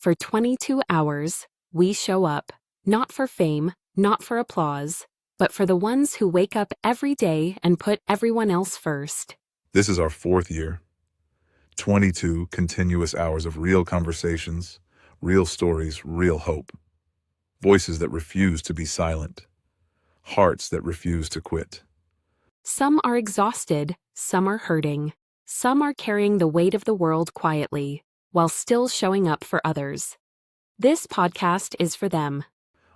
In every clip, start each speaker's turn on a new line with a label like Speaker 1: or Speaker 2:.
Speaker 1: For 22 hours, we show up, not for fame, not for applause, but for the ones who wake up every day and put everyone else first.
Speaker 2: This is our 4th year. 22 continuous hours of real conversations, real stories, real hope. Voices that refuse to be silent. Hearts that refuse to quit.
Speaker 1: Some are exhausted, some are hurting, some are carrying the weight of the world quietly, while still showing up for others. This podcast is for them.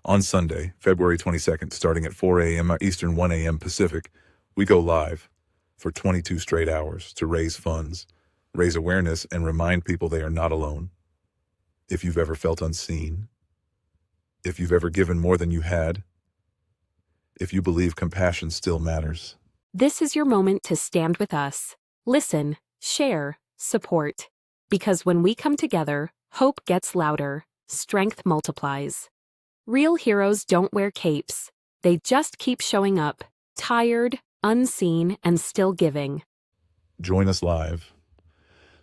Speaker 2: On Sunday, February 22nd, starting at 4 a.m. Eastern, 1 a.m. Pacific, we go live for 22 straight hours to raise funds, raise awareness, and remind people they are not alone. If you've ever felt unseen, if you've ever given more than you had, if you believe compassion still matters.
Speaker 1: This is your moment to stand with us. Listen, share, support. Because when we come together, hope gets louder, strength multiplies. Real heroes don't wear capes. They just keep showing up, tired, unseen, and still giving.
Speaker 2: Join us live.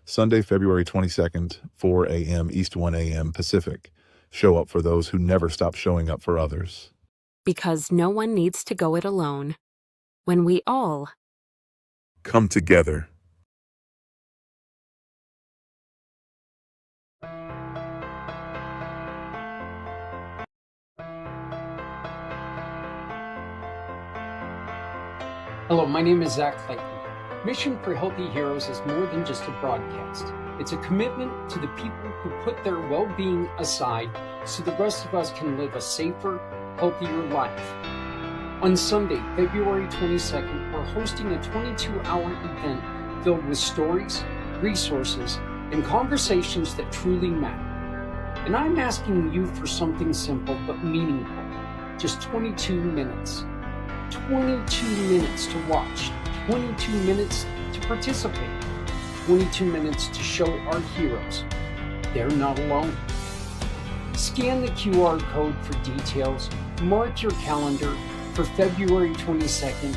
Speaker 2: Sunday, February 22nd, 4 a.m. East, 1 a.m. Pacific. Show up for those who never stop showing up for others.
Speaker 1: Because no one needs to go it alone. When we all
Speaker 2: come together.
Speaker 3: Hello, my name is Zach Clayton. Mission for Healthy Heroes is more than just a broadcast. It's a commitment to the people who put their well-being aside so the rest of us can live a safer, healthier life. On Sunday, February 22nd, we're hosting a 22-hour event filled with stories, resources, and conversations that truly matter. And I'm asking you for something simple but meaningful. Just 22 minutes. 22 minutes to watch, 22 minutes to participate, 22 minutes to show our heroes they're not alone. Scan the QR code for details, mark your calendar for February 22nd,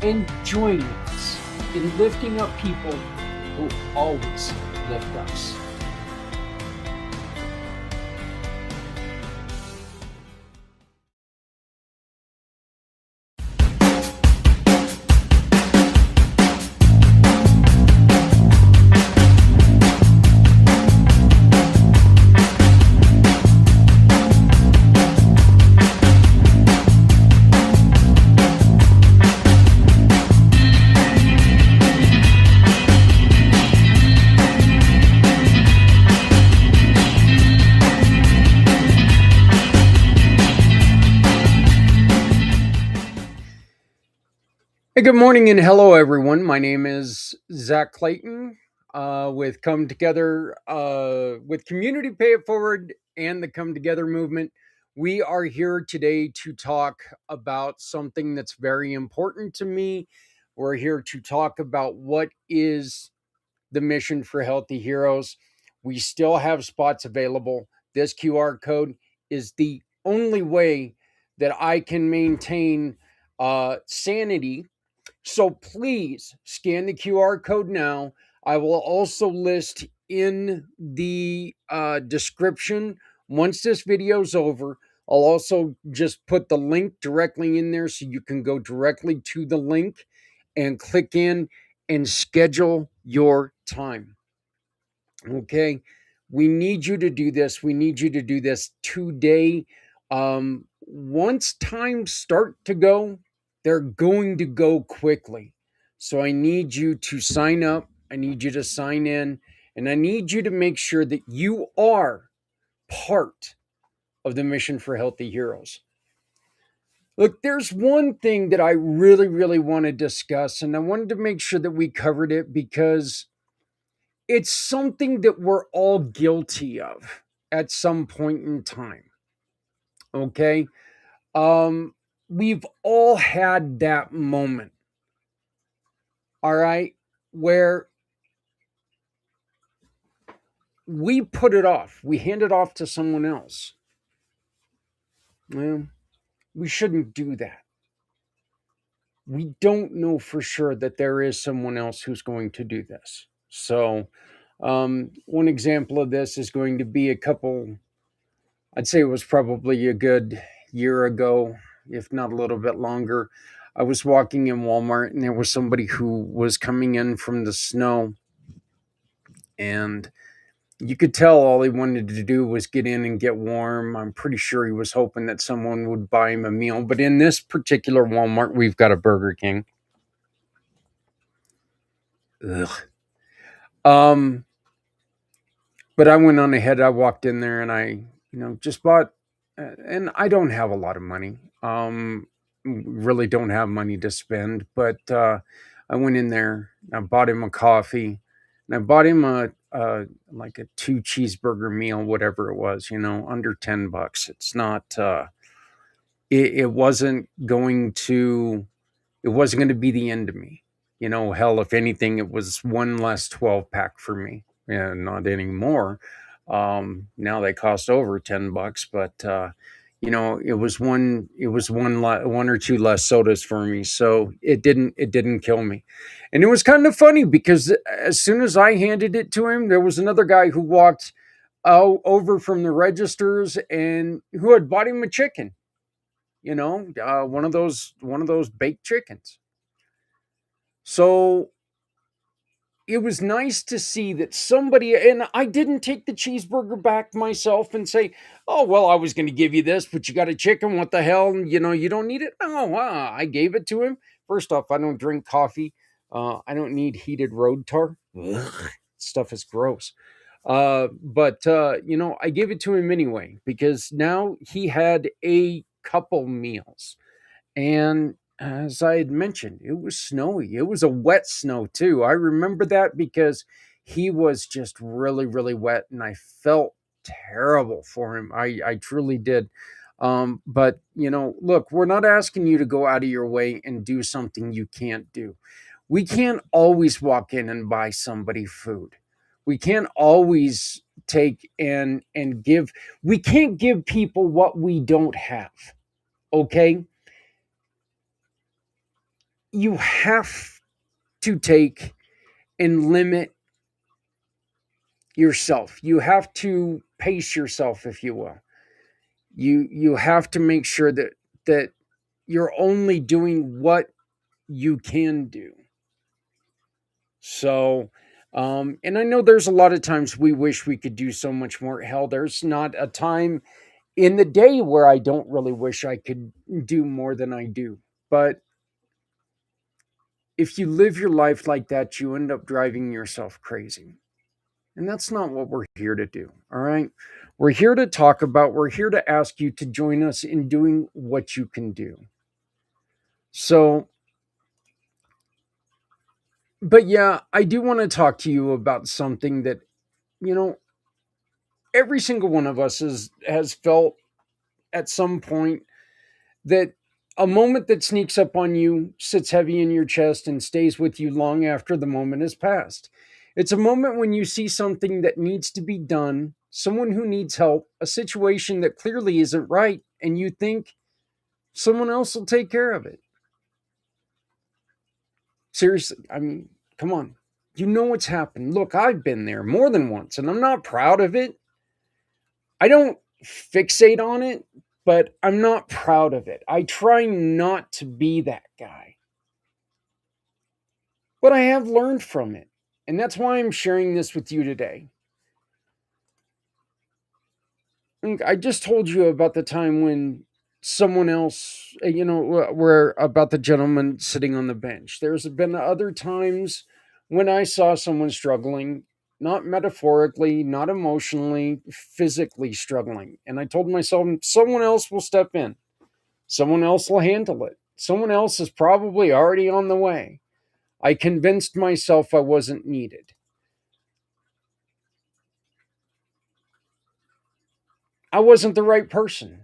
Speaker 3: and join us in lifting up people who always lift us. Hey, good morning and hello, everyone. My name is Zach Clayton with Come Together, with Community Pay It Forward and the Come Together movement. We are here today to talk about something that's very important to me. We're here to talk about what is the mission for Healthy Heroes. We still have spots available. This QR code is the only way that I can maintain sanity. So please scan the QR code now. I will also list in the description once this video is over. I'll also just put the link directly in there so you can go directly to the link and click in and schedule your time. Okay, we need you to do this. We need you to do this today. Once times start to go, they're going to go quickly. So I need you to sign up. I need you to sign in. And I need you to make sure that you are part of the mission for Healthy Heroes. Look, there's one thing that I really, really want to discuss. And I wanted to make sure that we covered it because it's something that we're all guilty of at some point in time. Okay? We've all had that moment. All right? Where we put it off. We hand it off to someone else. Well, we shouldn't do that. We don't know for sure that there is someone else who's going to do this. So One example of this is going to be I'd say it was probably a good year ago, if not a little bit longer. I was walking in Walmart and there was somebody who was coming in from the snow, and you could tell all he wanted to do was get in and get warm. I'm pretty sure he was hoping that someone would buy him a meal. But in this particular Walmart, we've got a Burger King. Ugh. But I went on ahead. I walked in there and just bought. And I don't have a lot of money. Really don't have money to spend. But I went in there. I bought him a coffee, and I bought him a like a 2 cheeseburger meal, whatever it was. Under $10. It's not. It wasn't going to. It wasn't going to be the end of me. Hell, if anything, it was one less 12-pack for me. Yeah, not anymore. Now they cost over $10, but it was one or two less sodas for me, so it didn't kill me. And it was kind of funny because as soon as I handed it to him, there was another guy who walked over from the registers and who had bought him a chicken. One of those baked chickens. So it was nice to see that somebody, and I didn't take the cheeseburger back myself and say, oh, well, I was going to give you this, but you got a chicken. What the hell? You don't need it. No, I gave it to him. First off, I don't drink coffee. I don't need heated road tar. Ugh, stuff is gross. But I gave it to him anyway, because now he had a couple meals. And as I had mentioned, it was snowy. It was a wet snow too. I remember that because he was just really, really wet, and I felt terrible for him. I truly did. But look, we're not asking you to go out of your way and do something you can't do. We can't always walk in and buy somebody food. We can't always take and give. We can't give people what we don't have. Okay? You have to take and limit yourself. You have to pace yourself, if you will. You have to make sure that you're only doing what you can do. So, and I know there's a lot of times we wish we could do so much more. Hell, there's not a time in the day where I don't really wish I could do more than I do. But if you live your life like that, you end up driving yourself crazy. And that's not what we're here to do. All right. We're here to ask you to join us in doing what you can do. So, but yeah, I do want to talk to you about something that, you know, every single one of us has felt at some point, that a moment that sneaks up on you sits heavy in your chest and stays with you long after the moment has passed. It's a moment when you see something that needs to be done, someone who needs help, a situation that clearly isn't right, and you think someone else will take care of it. Seriously, I mean, come on. You know what's happened. Look, I've been there more than once, and I'm not proud of it. I don't fixate on it, but I'm not proud of it. I try not to be that guy. But I have learned from it. And that's why I'm sharing this with you today. I just told you about the time when someone else, where about the gentleman sitting on the bench. There's been other times when I saw someone struggling, not metaphorically, not emotionally, physically struggling. And I told myself, someone else will step in, someone else will handle it, someone else is probably already on the way. I convinced myself I wasn't needed. I wasn't the right person.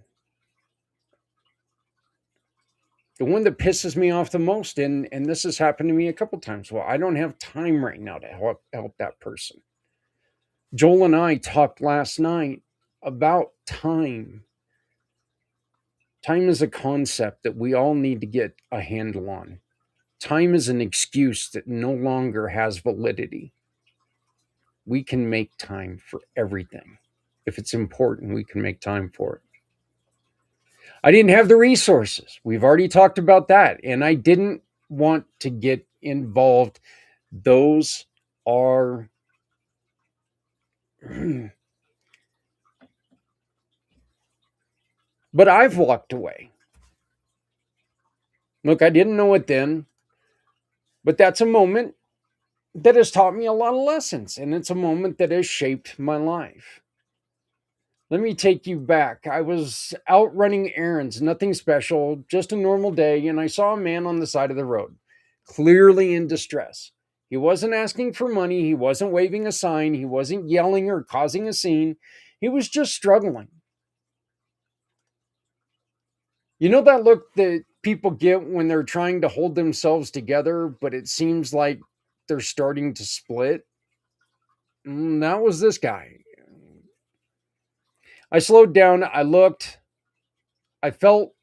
Speaker 3: The one that pisses me off the most, and this has happened to me a couple times. Well, I don't have time right now to help that person. Joel and I talked last night about time. Time is a concept that we all need to get a handle on. Time is an excuse that no longer has validity. we can make time for everything. If it's important, we can make time for it. I didn't have the resources. We've already talked about that. And I didn't want to get involved. Those are but I've walked away. Look, I didn't know it then, but that's a moment that has taught me a lot of lessons, and it's a moment that has shaped my life. Let me take you back. I was out running errands, nothing special, just a normal day, and I saw a man on the side of the road, clearly in distress. He wasn't asking for money, he wasn't waving a sign, he wasn't yelling or causing a scene. He was just struggling. You know that look that people get when they're trying to hold themselves together, but it seems like they're starting to split? That was this guy. I slowed down, I looked, I felt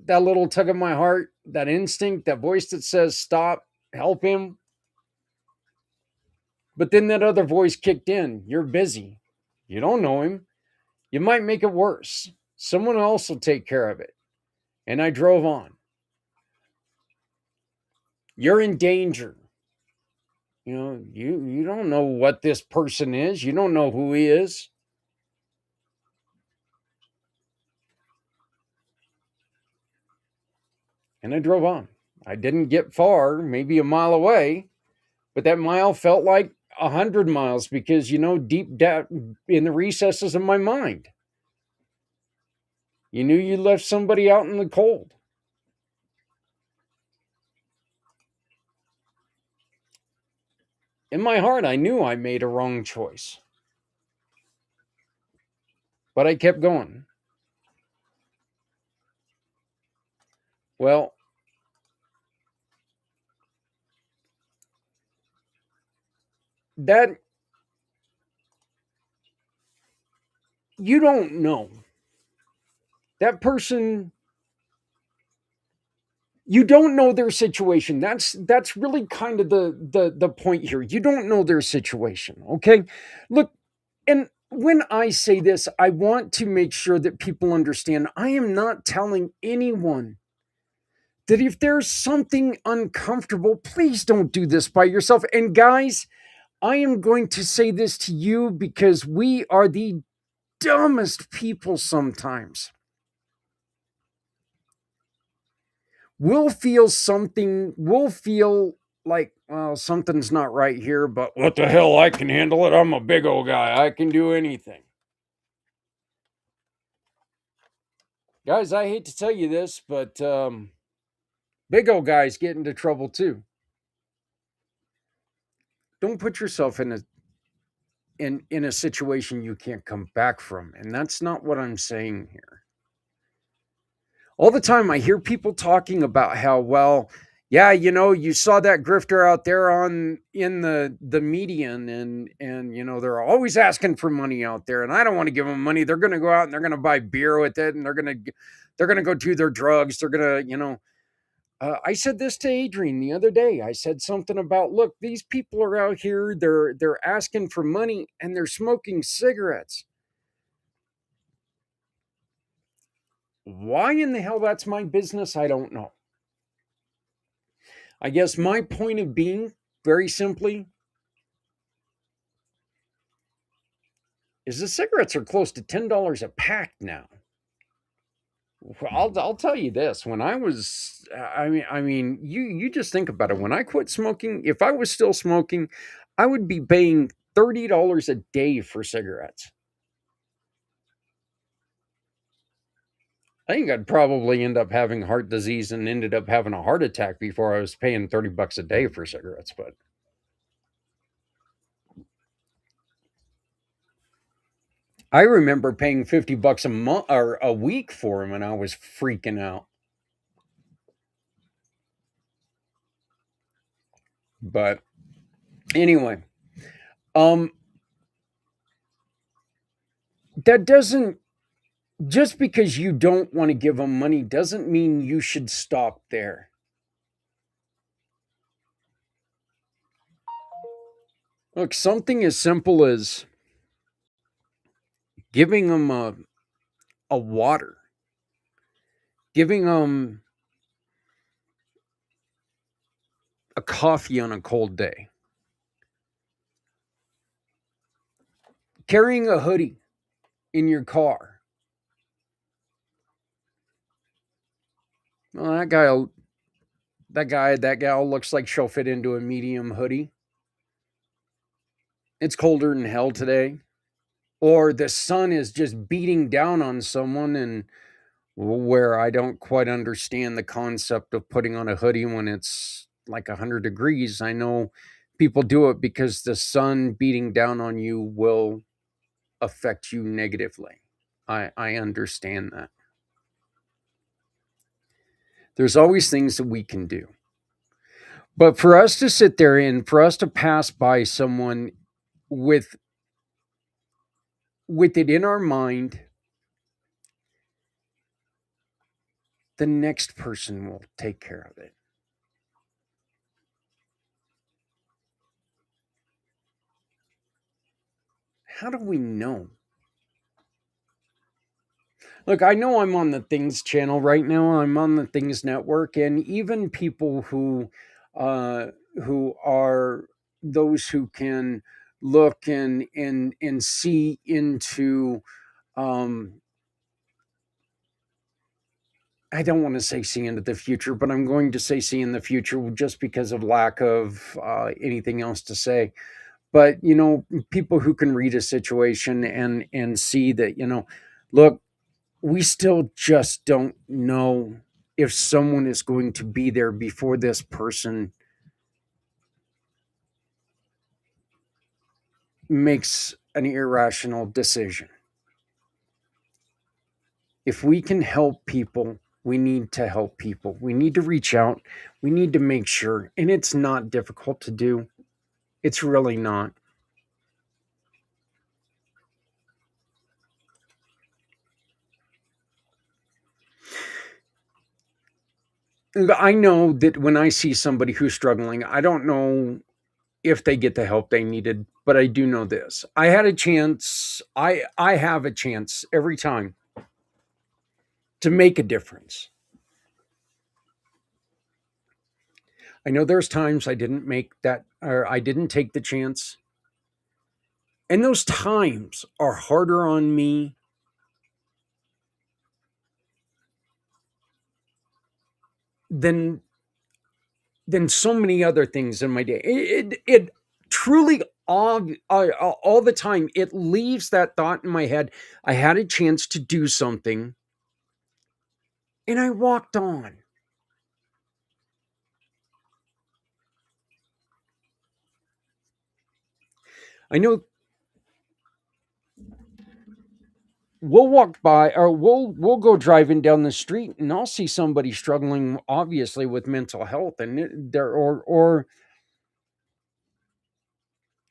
Speaker 3: that little tug of my heart, that instinct, that voice that says, stop, help him. But then that other voice kicked in. You're busy. You don't know him. You might make it worse. Someone else will take care of it. And I drove on. You're in danger. You don't know what this person is. You don't know who he is. And I drove on. I didn't get far, maybe a mile away, but that mile felt like 100 miles because, deep down in the recesses of my mind, you knew you left somebody out in the cold. In my heart, I knew I made a wrong choice, but I kept going. Well, that you don't know. That person, you don't know their situation. That's really kind of the point here. You don't know their situation, okay? Look, and when I say this, I want to make sure that people understand I am not telling anyone that if there's something uncomfortable, please don't do this by yourself. And guys, I am going to say this to you because we are the dumbest people sometimes. We'll feel like, well, something's not right here, but what the hell, I can handle it. I'm a big old guy. I can do anything. Guys, I hate to tell you this, but big old guys get into trouble too. Don't put yourself in a situation you can't come back from. And that's not what I'm saying here. All the time I hear people talking about how, well, yeah, you saw that grifter out there in the median, and they're always asking for money out there, and I don't want to give them money. They're going to go out and they're going to buy beer with it, and they're going to go do their drugs. They're going to, I said this to Adrian the other day. I said something about, look, these people are out here, they're asking for money and they're smoking cigarettes. Why in the hell that's my business, I don't know. I guess my point of being, very simply, is the cigarettes are close to $10 a pack now. I'll tell you this. When I was, you just think about it. When I quit smoking, if I was still smoking, I would be paying $30 a day for cigarettes. I think I'd probably end up having heart disease and ended up having a heart attack before I was paying $30 a day for cigarettes. But I remember paying $50 a month or a week for them, and I was freaking out. But anyway, that doesn't, just because you don't want to give them money doesn't mean you should stop there. Look, something as simple as giving them a water, giving them a coffee on a cold day, carrying a hoodie in your car. Well, that gal looks like she'll fit into a medium hoodie. It's colder than hell today. Or the sun is just beating down on someone, and where I don't quite understand the concept of putting on a hoodie when it's like 100 degrees. I know people do it because the sun beating down on you will affect you negatively. I understand that. There's always things that we can do. But for us to sit there and for us to pass by someone with it in our mind, the next person will take care of it. How do we know? Look, I know I'm on the Things channel right now. I'm on the Things network, and even people uh, who are those who can look and see into. Um, I don't want to say see into the future, but I'm going to say see in the future just because of lack of anything else to say. But people who can read a situation and see that look, we still just don't know if someone is going to be there before this person makes an irrational decision. If we can help people, we need to help people. We need to reach out. We need to make sure. And it's not difficult to do. It's really not. I know that when I see somebody who's struggling, I don't know if they get the help they needed, but I do know this. I had a chance. I have a chance every time to make a difference. I know there's times I didn't make that or I didn't take the chance. And those times are harder on me than so many other things in my day. It truly all the time it leaves that thought in my head. I had a chance to do something and I walked on. I know we'll walk by or we'll go driving down the street and I'll see somebody struggling obviously with mental health and there or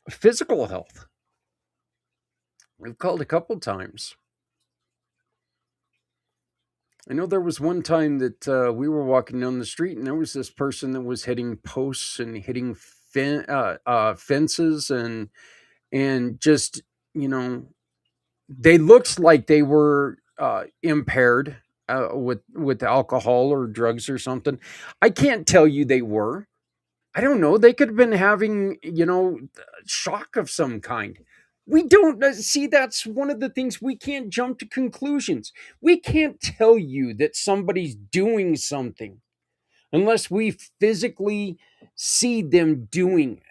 Speaker 3: physical health. We've called a couple times. I know there was one time that we were walking down the street and there was this person that was hitting posts and hitting fences and just you know they looked like they were impaired with alcohol or drugs or something. I can't tell you they were. I don't know. They could have been having, shock of some kind. We don't see that's one of the things we can't jump to conclusions. We can't tell you that somebody's doing something unless we physically see them doing it.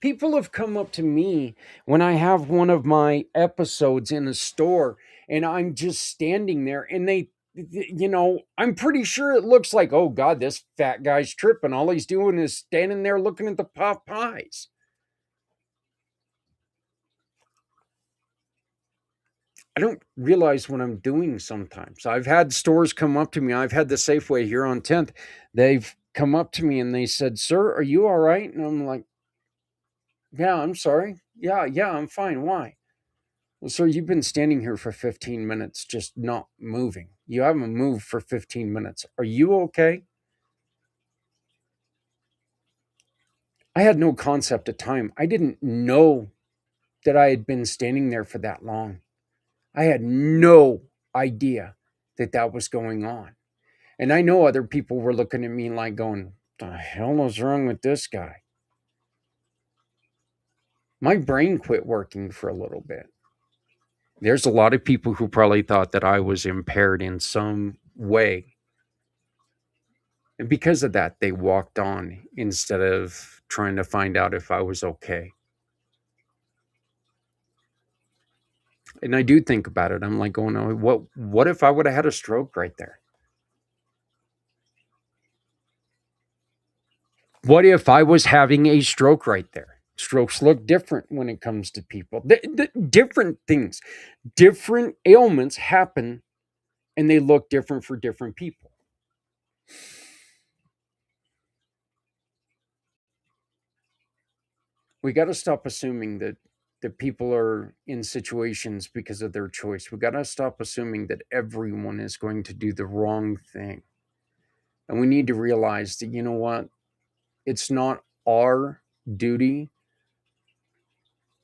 Speaker 3: People have come up to me when I have one of my episodes in a store and I'm just standing there and I'm pretty sure it looks like, oh God, this fat guy's tripping. All he's doing is standing there looking at the pot pies. I don't realize what I'm doing sometimes. I've had stores come up to me. I've had the Safeway here on 10th. They've come up to me and they said, "Sir, are you all right?" And I'm like, "Yeah, I'm sorry. Yeah, I'm fine. Why?" "Well, sir, you've been standing here for 15 minutes, just not moving. You haven't moved for 15 minutes. Are you okay?" I had no concept of time. I didn't know that I had been standing there for that long. I had no idea that that was going on. And I know other people were looking at me like going, "The hell is wrong with this guy?" My brain quit working for a little bit. There's a lot of people who probably thought that I was impaired in some way. And because of that, they walked on instead of trying to find out if I was okay. And I do think about it. I'm like going, "Oh, what if I would have had a stroke right there? What if I was having a stroke right there?" Strokes look different when it comes to people. Different things, different ailments happen, and they look different for different people. We got to stop assuming that people are in situations because of their choice. We got to stop assuming that everyone is going to do the wrong thing. And we need to realize that, you know what? It's not our duty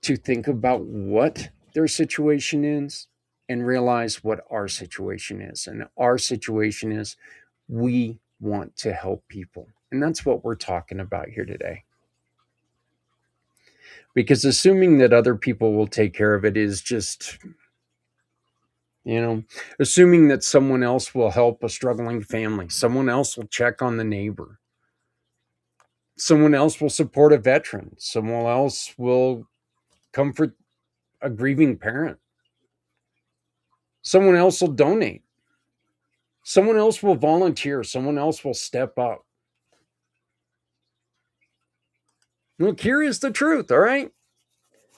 Speaker 3: to think about what their situation is and realize what our situation is. And our situation is we want to help people. And that's what we're talking about here today. Because assuming that other people will take care of it is just, assuming that someone else will help a struggling family, someone else will check on the neighbor, someone else will support a veteran, someone else will comfort a grieving parent, someone else will donate, someone else will volunteer, someone else will step up. Look, here is the truth, all right?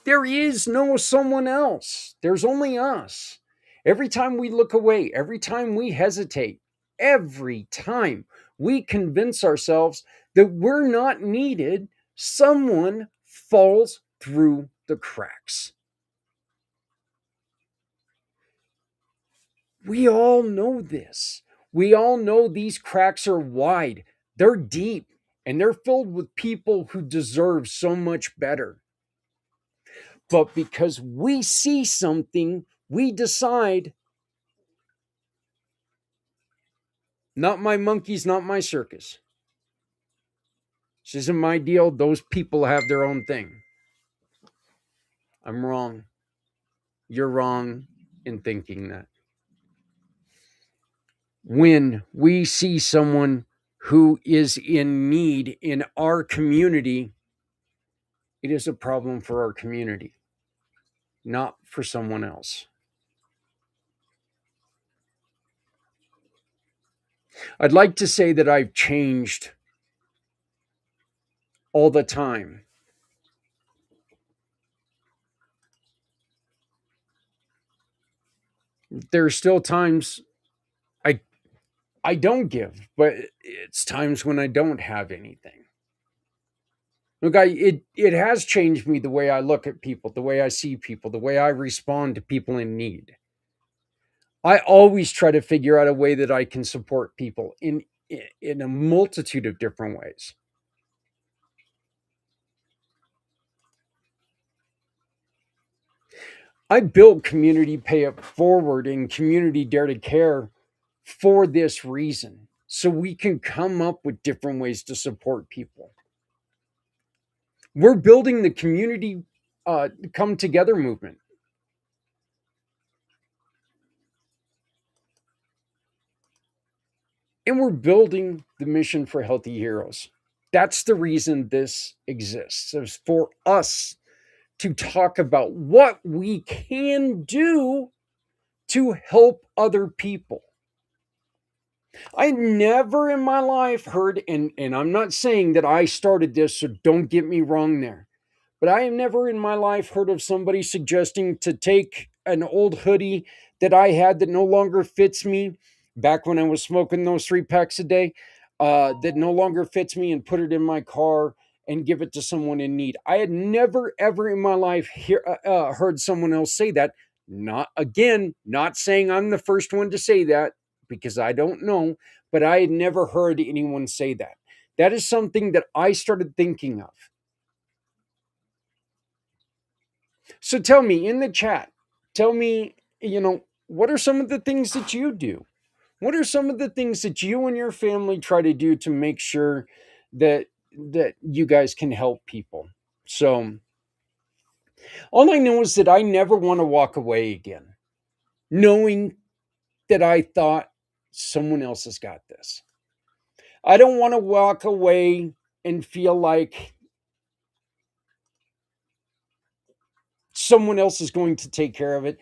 Speaker 3: There is no someone else. There's only us. Every time we look away, every time we hesitate, every time we convince ourselves that we're not needed, someone falls through the cracks. We all know this. We all know these cracks are wide, they're deep, and they're filled with people who deserve so much better. But because we see something, we decide, not my monkeys, not my circus. This isn't my deal. Those people have their own thing. I'm wrong. You're wrong in thinking that. When we see someone who is in need in our community, it is a problem for our community, not for someone else. I'd like to say that I've changed all the time. There are still times I don't give, but it's times when I don't have anything. Look, it has changed me the way I look at people, the way I see people, the way I respond to people in need. I always try to figure out a way that I can support people in a multitude of different ways. I built Community Pay It Forward and Community Dare to Care for this reason, so we can come up with different ways to support people. We're building the community come together movement. And we're building the mission for Healthy Heroes. That's the reason this exists, is for us to talk about what we can do to help other people. I never in my life heard, and I'm not saying that I started this, so don't get me wrong there, but I have never in my life heard of somebody suggesting to take an old hoodie that I had that no longer fits me back when I was smoking those 3 packs a day, that no longer fits me, and put it in my car and give it to someone in need. I had never, ever in my life heard someone else say that. Not again, not saying I'm the first one to say that because I don't know, but I had never heard anyone say that. That is something that I started thinking of. So tell me in the chat, tell me, what are some of the things that you do? What are some of the things that you and your family try to do to make sure that you guys can help people? So all I know is that I never want to walk away again, knowing that I thought someone else has got this. I don't want to walk away and feel like someone else is going to take care of it.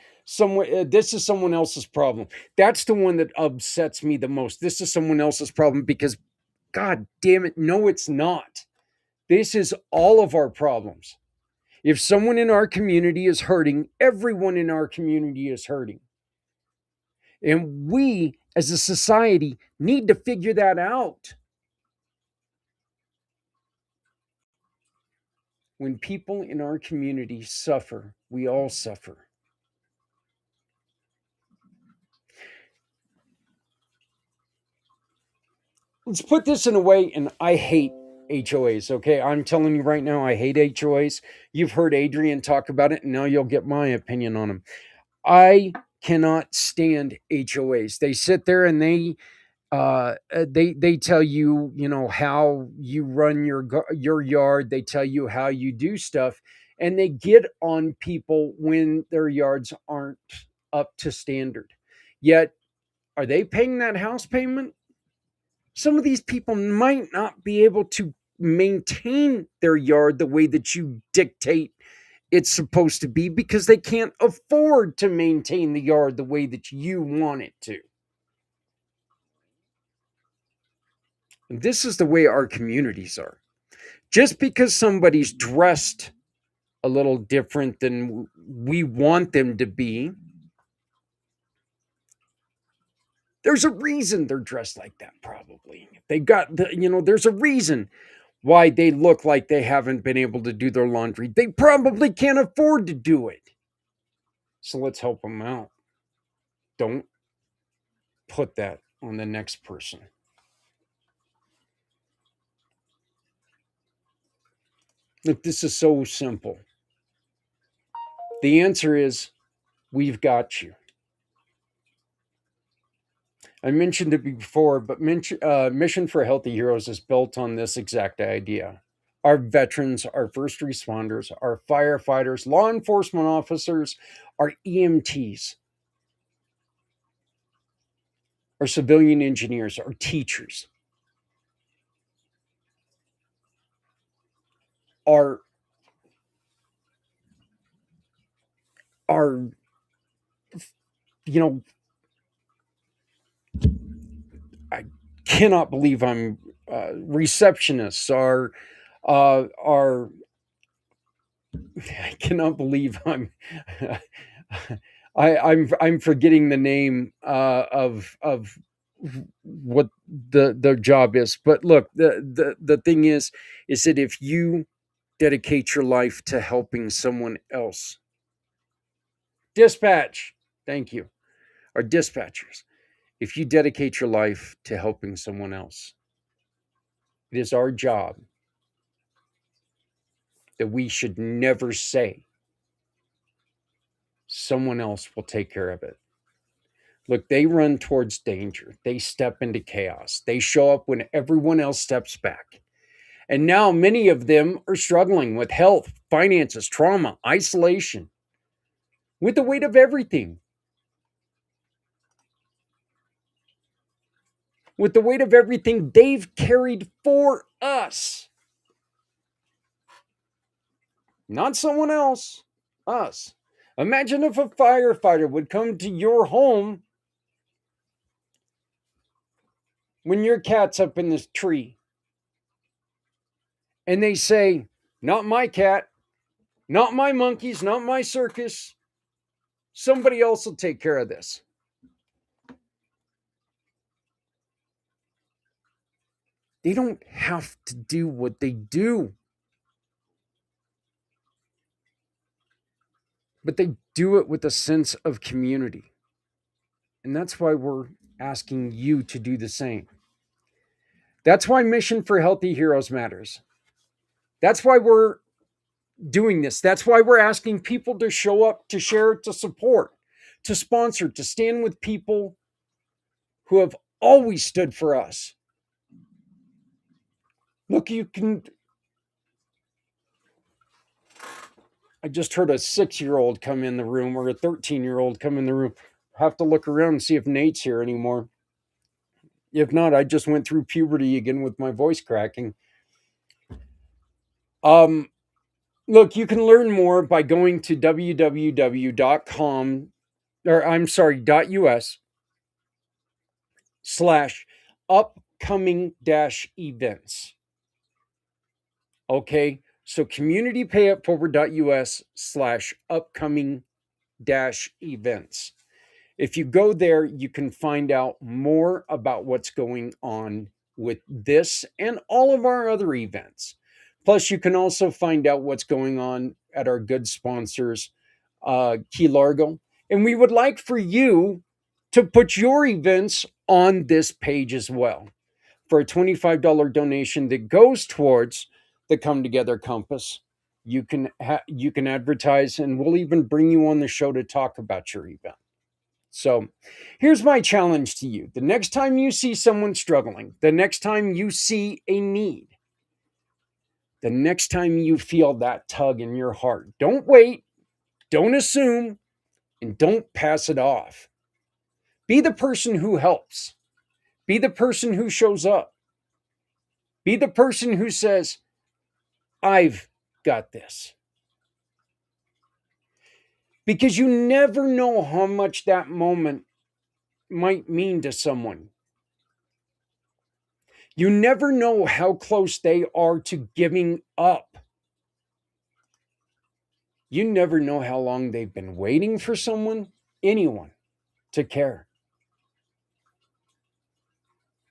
Speaker 3: This is someone else's problem. That's the one that upsets me the most. This is someone else's problem because, God damn it, no, it's not. This is all of our problems. If someone in our community is hurting, everyone in our community is hurting. And we, as a society, need to figure that out. When people in our community suffer, we all suffer. Let's put this in a way, and I hate HOAs, okay? I'm telling you right now, I hate HOAs. You've heard Adrian talk about it, and now you'll get my opinion on them. I cannot stand HOAs. They sit there and they tell you, how you run your yard. They tell you how you do stuff, and they get on people when their yards aren't up to standard. Yet, are they paying that house payment? Some of these people might not be able to maintain their yard the way that you dictate it's supposed to be because they can't afford to maintain the yard the way that you want it to. And this is the way our communities are. Just because somebody's dressed a little different than we want them to be, there's a reason they're dressed like that, probably. There's a reason why they look like they haven't been able to do their laundry. They probably can't afford to do it. So let's help them out. Don't put that on the next person. Look, this is so simple. The answer is we've got you. I mentioned it before, but Mission for Healthy Heroes is built on this exact idea. Our veterans, our first responders, our firefighters, law enforcement officers, our EMTs, our civilian engineers, our teachers, our I cannot believe I'm receptionists, are I cannot believe I'm forgetting the name of what the job is. But look, the thing is that if you dedicate your life to helping someone else, dispatch, thank you, our dispatchers, if you dedicate your life to helping someone else, it is our job that we should never say someone else will take care of it. Look, they run towards danger. They step into chaos. They show up when everyone else steps back. And now many of them are struggling with health, finances, trauma, isolation, with the weight of everything. With the weight of everything they've carried for us. Not someone else, us. Imagine if a firefighter would come to your home when your cat's up in this tree and they say, not my cat, not my monkeys, not my circus. Somebody else will take care of this. They don't have to do what they do, but they do it with a sense of community. And that's why we're asking you to do the same. That's why Mission for Healthy Heroes matters. That's why we're doing this. That's why we're asking people to show up, to share, to support, to sponsor, to stand with people who have always stood for us. Look, I just heard a 6-year-old come in the room, or a 13-year-old come in the room. Have to look around and see if Nate's here anymore. If not, I just went through puberty again with my voice cracking. Look, you can learn more by going to us.upcoming-events. Okay, so communitypayitforward.us/upcoming-events. If you go there, you can find out more about what's going on with this and all of our other events. Plus, you can also find out what's going on at our good sponsors, Key Largo. And we would like for you to put your events on this page as well. For a $25 donation that goes towards the Come Together Compass, you can advertise, and we'll even bring you on the show to talk about your event. So here's my challenge to you. The next time you see someone struggling, the next time you see a need, the next time you feel that tug in your heart, don't wait, don't assume, and don't pass it off. Be the person who helps. Be the person who shows up. Be the person who says, I've got this. Because you never know how much that moment might mean to someone. You never know how close they are to giving up. You never know how long they've been waiting for anyone, to care.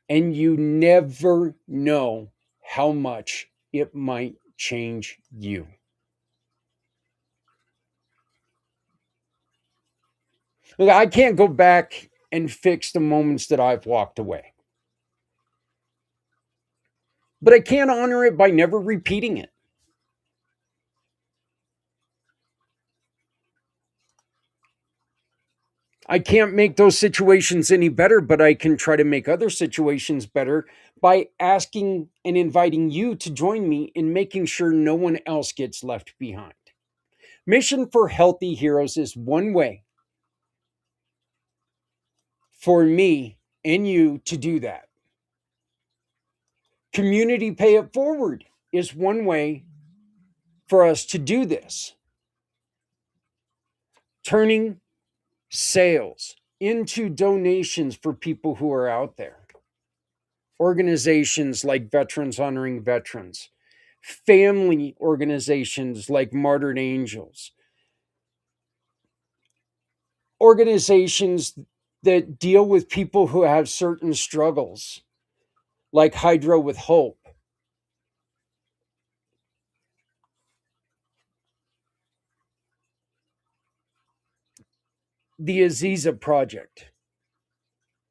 Speaker 3: And you never know how much it might change you. Look, I can't go back and fix the moments that I've walked away. But I can honor it by never repeating it. I can't make those situations any better, but I can try to make other situations better by asking and inviting you to join me in making sure no one else gets left behind. Mission for Healthy Heroes is one way for me and you to do that. Community Pay It Forward is one way for us to do this. Turning sales into donations for people who are out there. Organizations like Veterans Honoring Veterans, family organizations like Martyred Angels, organizations that deal with people who have certain struggles, like Hydro with Hope. The Aziza Project.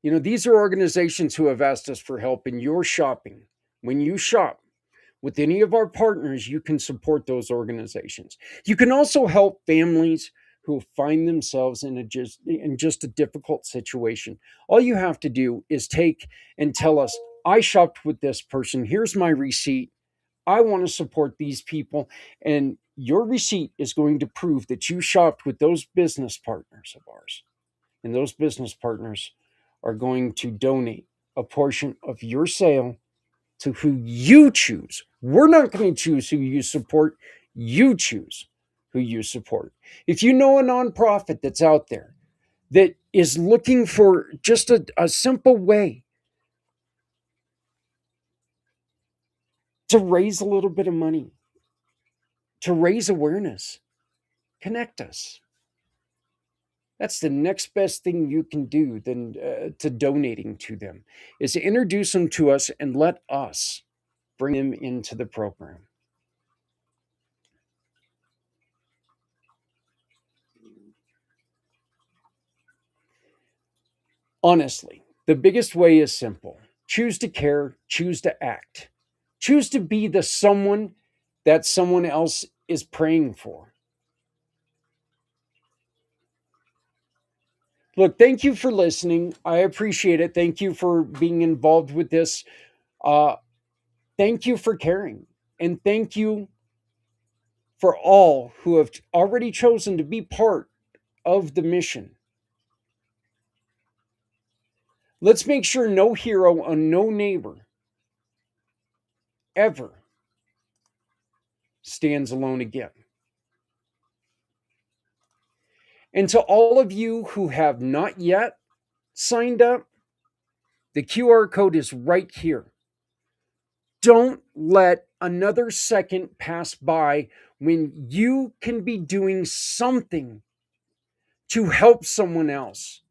Speaker 3: You know, these are organizations who have asked us for help in your shopping. When you shop with any of our partners, you can support those organizations. You can also help families who find themselves in just a difficult situation. All you have to do is take and tell us, I shopped with this person. Here's my receipt. I want to support these people. And your receipt is going to prove that you shopped with those business partners of ours. And those business partners are going to donate a portion of your sale to who you choose. We're not going to choose who you support. You choose who you support. If you know a nonprofit that's out there that is looking for just a simple way to raise a little bit of money, to raise awareness, connect us. That's the next best thing you can do than to donating to them, is to introduce them to us and let us bring them into the program. Honestly, the biggest way is simple. Choose to care, choose to act. Choose to be the someone that someone else is praying for. Look, thank you for listening. I appreciate it. Thank you for being involved with this. Thank you for caring. And thank you for all who have already chosen to be part of the mission. Let's make sure no hero and no neighbor ever stands alone again. And to all of you who have not yet signed up, the QR code is right here. Don't let another second pass by when you can be doing something to help someone else.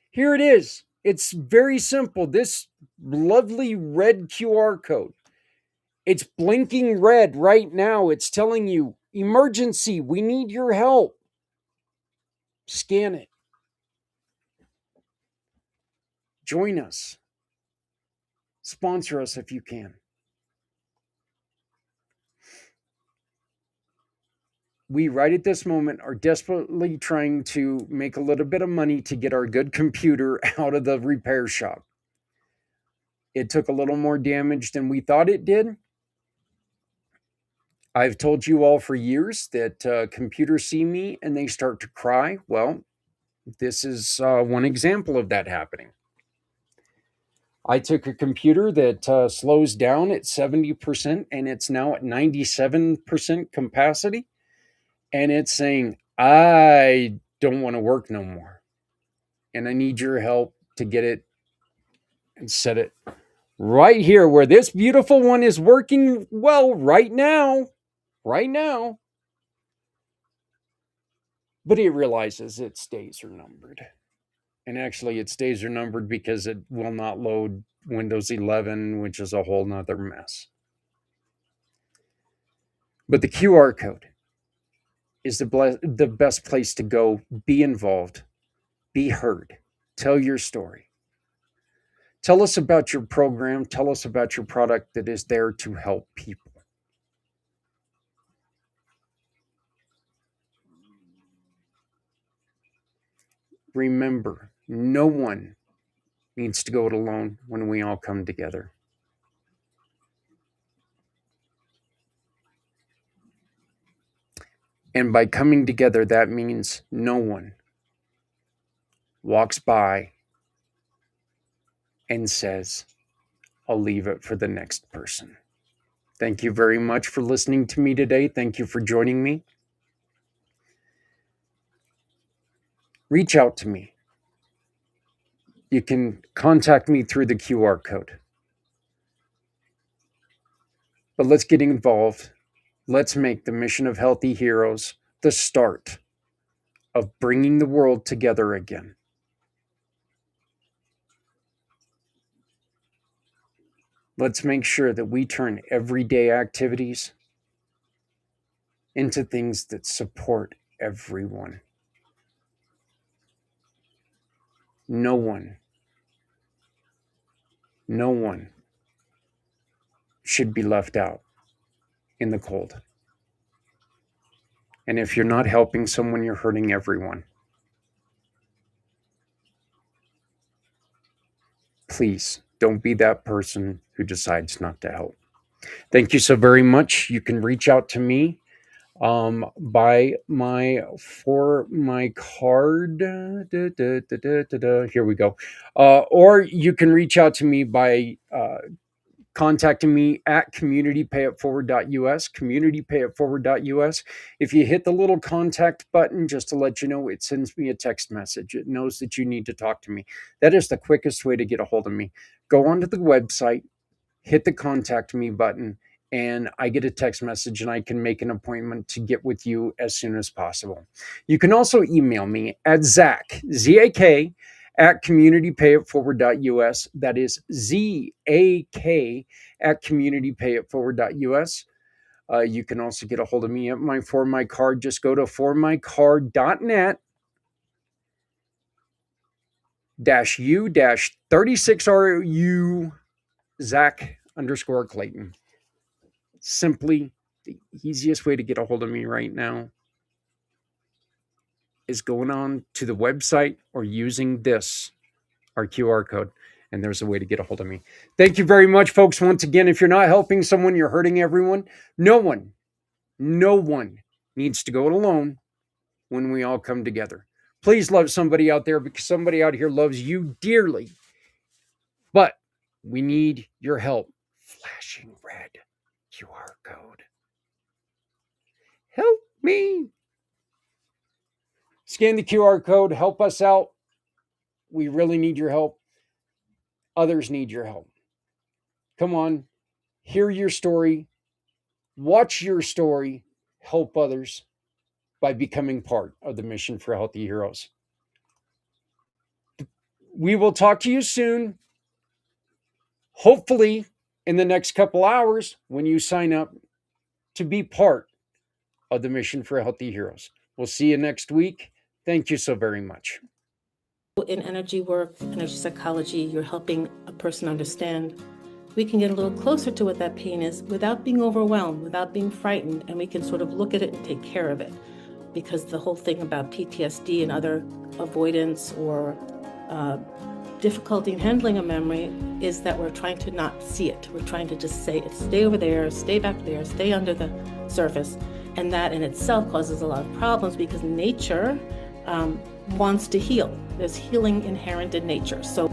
Speaker 3: Here it is. It's very simple. This lovely red QR code. It's blinking red right now. It's telling you, emergency, we need your help. Scan it. Join us. Sponsor us if you can. We, right at this moment, are desperately trying to make a little bit of money to get our good computer out of the repair shop. It took a little more damage than we thought it did. I've told you all for years that computers see me and they start to cry. Well, this is one example of that happening. I took a computer that slows down at 70% and it's now at 97% capacity. And it's saying, I don't want to work no more. And I need your help to get it and set it right here where this beautiful one is working well right now. Right now. But it realizes its days are numbered. And actually, its days are numbered because it will not load Windows 11, which is a whole nother mess. But the QR code is the best place to go. Be involved. Be heard. Tell your story. Tell us about your program. Tell us about your product that is there to help people. Remember, no one needs to go it alone when we all come together. And by coming together, that means no one walks by and says, I'll leave it for the next person. Thank you very much for listening to me today. Thank you for joining me. Reach out to me. You can contact me through the QR code. But let's get involved. Let's make the mission of Healthy Heroes the start of bringing the world together again. Let's make sure that we turn everyday activities into things that support everyone. No one should be left out in the cold. And if you're not helping someone, you're hurting everyone. Please don't be that person who decides not to help. Thank you so very much. You can reach out to me for my card. Here we go. Or you can reach out to me by contacting me at communitypayitforward.us, communitypayitforward.us. If you hit the little contact button, just to let you know, it sends me a text message. It knows that you need to talk to me. That is the quickest way to get a hold of me. Go onto the website, hit the contact me button, and I get a text message and I can make an appointment to get with you as soon as possible. You can also email me at Zach, Z-A-K, at communitypayitforward.us. That is Z-A-K at communitypayitforward.us. You can also get a hold of me at For My Card. Just go to formycard.net -U-36RU Zach _Clayton. Simply the easiest way to get a hold of me right now is going on to the website or using this, our QR code. And there's a way to get a hold of me. Thank you very much, folks. Once again, if you're not helping someone, you're hurting everyone. No one needs to go it alone when we all come together. Please love somebody out there, because somebody out here loves you dearly. But we need your help. Flashing red QR code. Help me. Scan the QR code. Help us out. We really need your help. Others need your help. Come on. Hear your story. Watch your story. Help others by becoming part of the mission for Healthy Heroes. We will talk to you soon. Hopefully, in the next couple hours, when you sign up to be part of the mission for Healthy Heroes. We'll see you next week. Thank you so very much.
Speaker 4: In energy work, energy psychology, you're helping a person understand. We can get a little closer to what that pain is without being overwhelmed, without being frightened, and we can sort of look at it and take care of it. Because the whole thing about PTSD and other avoidance or difficulty in handling a memory is that we're trying to not see it. We're trying to just say, stay over there, stay back there, stay under the surface. And that in itself causes a lot of problems, because nature wants to heal. There's healing inherent in nature. So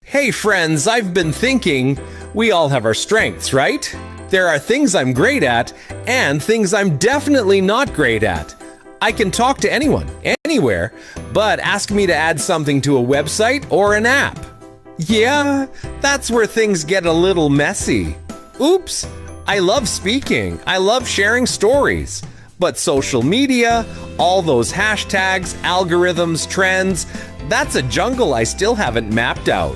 Speaker 5: Hey friends, I've been thinking, we all have our strengths, right? There are things I'm great at and things I'm definitely not great at. I can talk to anyone, anywhere, but ask me to add something to a website or an app. Yeah, that's where things get a little messy. Oops, I love speaking, I love sharing stories. But social media, all those hashtags, algorithms, trends, that's a jungle I still haven't mapped out.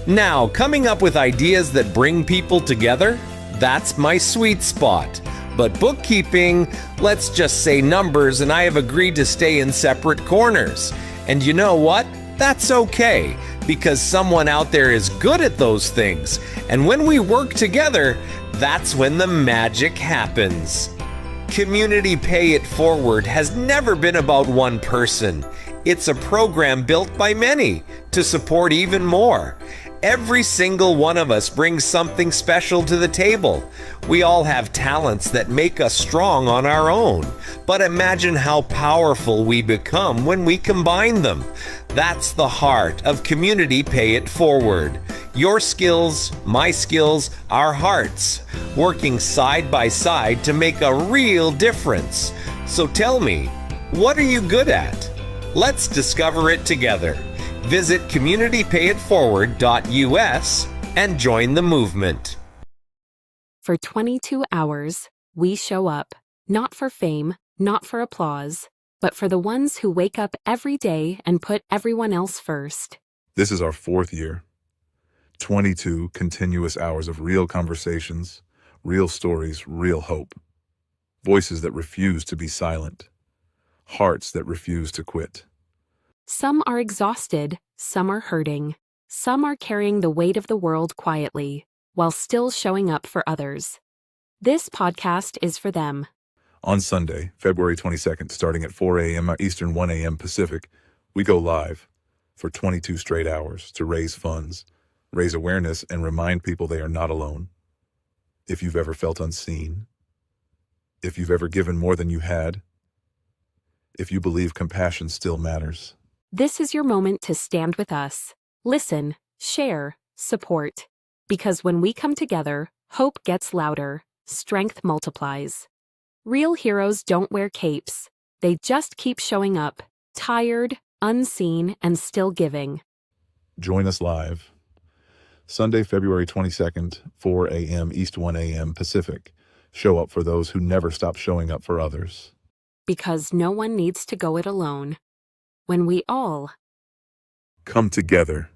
Speaker 5: Now, coming up with ideas that bring people together, that's my sweet spot. But bookkeeping, let's just say numbers, and I have agreed to stay in separate corners. And you know what? That's okay, because someone out there is good at those things. And when we work together, that's when the magic happens. Community Pay It Forward has never been about one person. It's a program built by many to support even more. Every single one of us brings something special to the table. We all have talents that make us strong on our own. But imagine how powerful we become when we combine them. That's the heart of Community Pay It Forward. Your skills, my skills, our hearts, working side by side to make a real difference. So tell me, what are you good at? Let's discover it together. Visit communitypayitforward.us and join the movement.
Speaker 1: For 22 hours, we show up, not for fame, not for applause, but for the ones who wake up every day and put everyone else first.
Speaker 2: This is our 4th year. 22 continuous hours of real conversations, real stories, real hope. Voices that refuse to be silent. Hearts that refuse to quit.
Speaker 1: Some are exhausted, some are hurting, some are carrying the weight of the world quietly, while still showing up for others. This podcast is for them.
Speaker 2: On Sunday, February 22nd, starting at 4 a.m. Eastern, 1 a.m. Pacific, we go live for 22 straight hours to raise funds, raise awareness, and remind people they are not alone. If you've ever felt unseen, if you've ever given more than you had, if you believe compassion still matters.
Speaker 1: This is your moment to stand with us. Listen, share, support. Because when we come together, hope gets louder, strength multiplies. Real heroes don't wear capes. They just keep showing up, tired, unseen, and still giving.
Speaker 2: Join us live. Sunday, February 22nd, 4 a.m. East, 1 a.m. Pacific. Show up for those who never stop showing up for others.
Speaker 1: Because no one needs to go it alone. When we all
Speaker 2: come together.